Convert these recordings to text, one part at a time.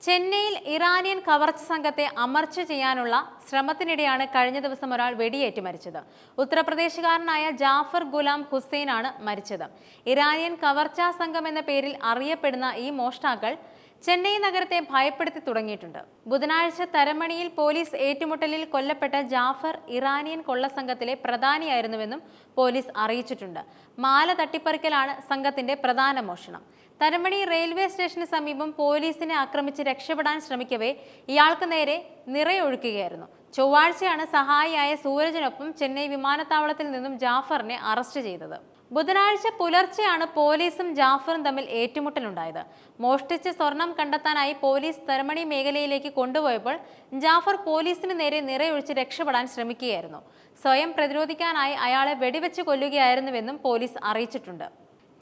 ചെന്നൈയിൽ ഇറാനിയൻ കവർച്ച സംഘത്തെ അമർച്ച ചെയ്യാനുള്ള ശ്രമത്തിനിടെയാണ് കഴിഞ്ഞ ദിവസം ഒരാൾ വെടിയേറ്റ് മരിച്ചത്. ഉത്തർപ്രദേശുകാരനായ ജാഫർ ഗുലാം ഹുസൈനാണ് മരിച്ചത്. ഇറാനിയൻ കവർച്ചാ സംഘം എന്ന പേരിൽ അറിയപ്പെടുന്ന ഈ മോഷ്ടാക്കൾ ചെന്നൈ നഗരത്തെ ഭയപ്പെടുത്തി തുടങ്ങിയിട്ടുണ്ട്. ബുധനാഴ്ച തരമണിയിൽ പോലീസ് ഏറ്റുമുട്ടലിൽ കൊല്ലപ്പെട്ട ജാഫർ ഇറാനിയൻ കൊള്ളസംഘത്തിലെ പ്രധാനിയായിരുന്നുവെന്നും പോലീസ് അറിയിച്ചിട്ടുണ്ട്. മാല തട്ടിപ്പറിക്കലാണ് സംഘത്തിന്റെ പ്രധാന മോഷണം. തരമണി റെയിൽവേ സ്റ്റേഷന് സമീപം പോലീസിനെ ആക്രമിച്ച് രക്ഷപ്പെടാൻ ശ്രമിക്കവേ ഇയാൾക്ക് നേരെ നിറയൊഴുക്കുകയായിരുന്നു. ചൊവ്വാഴ്ചയാണ് സഹായിയായ സൂരജിനൊപ്പം ചെന്നൈ വിമാനത്താവളത്തിൽ നിന്നും ജാഫറിനെ അറസ്റ്റ് ചെയ്തത്. ബുധനാഴ്ച പുലർച്ചെയാണ് പോലീസും ജാഫറും തമ്മിൽ ഏറ്റുമുട്ടലുണ്ടായത്. മോഷ്ടിച്ച സ്വർണം കണ്ടെത്താനായി പോലീസ് തരമണി മേഖലയിലേക്ക് കൊണ്ടുപോയപ്പോൾ ജാഫർ പോലീസിന് നേരെ നിറയൊഴിച്ച് രക്ഷപ്പെടാൻ ശ്രമിക്കുകയായിരുന്നു. സ്വയം പ്രതിരോധിക്കാനായി അയാളെ വെടിവെച്ച് കൊല്ലുകയായിരുന്നുവെന്നും പോലീസ് അറിയിച്ചിട്ടുണ്ട്.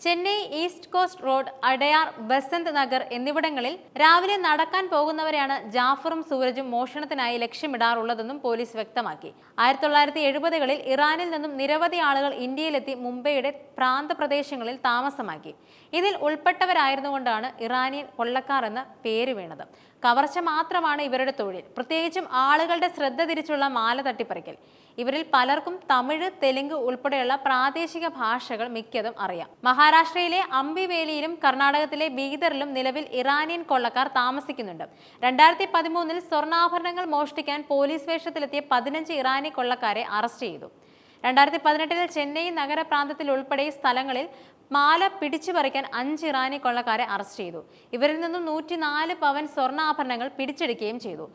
Chennai east cost road, Adyar, Basant Nagar എന്നിവിടങ്ങളിൽ രാവിലെ നടക്കാൻ പോകുന്നവരെയാണ് ജാഫറും സൂരജും മോഷണത്തിനായി ലക്ഷ്യമിടാറുള്ളതെന്നും പോലീസ് വ്യക്തമാക്കി. 1970കളിൽ ഇറാനിൽ നിന്നും നിരവധി ആളുകൾ ഇന്ത്യയിലെത്തി മുംബൈയുടെ പ്രാന്തപ്രദേശങ്ങളിൽ താമസമാക്കി. ഇതിൽ ഉൾപ്പെട്ടവരായിരുന്നുകൊണ്ടാണ് ഇറാനിയൻ കൊള്ളക്കാർ എന്ന പേര് വീണത്. കവർച്ച മാത്രമാണ് ഇവരുടെ തൊഴിൽ, പ്രത്യേകിച്ചും ആളുകളുടെ ശ്രദ്ധ തിരിച്ചുള്ള മാല തട്ടിപ്പറിക്കൽ. ഇവരിൽ പലർക്കും തമിഴ്, തെലുങ്ക് ഉൾപ്പെടെയുള്ള പ്രാദേശിക ഭാഷകൾ മിക്കതും അറിയാം. മഹാരാഷ്ട്രയിലെ അംബിവേലിയിലും കർണാടകത്തിലെ ബീദറിലും നിലവിൽ ഇറാനിയൻ കൊള്ളക്കാർ താമസിക്കുന്നുണ്ട്. 2013-ൽ സ്വർണ്ണാഭരണങ്ങൾ മോഷ്ടിക്കാൻ പോലീസ് വേഷത്തിലെത്തിയ 15 ഇറാനി കൊള്ളക്കാരെ അറസ്റ്റ് ചെയ്തു. 2018-ൽ ചെന്നൈ നഗരപ്രാന്തത്തിൽ ഉൾപ്പെടെ സ്ഥലങ്ങളിൽ മാല പിടിച്ചു പറിക്കാൻ 5 ഇറാനി കൊള്ളക്കാരെ അറസ്റ്റ് ചെയ്തു. ഇവരിൽ നിന്നും 104 പവൻ സ്വർണ്ണാഭരണങ്ങൾ പിടിച്ചെടുക്കുകയും ചെയ്തു.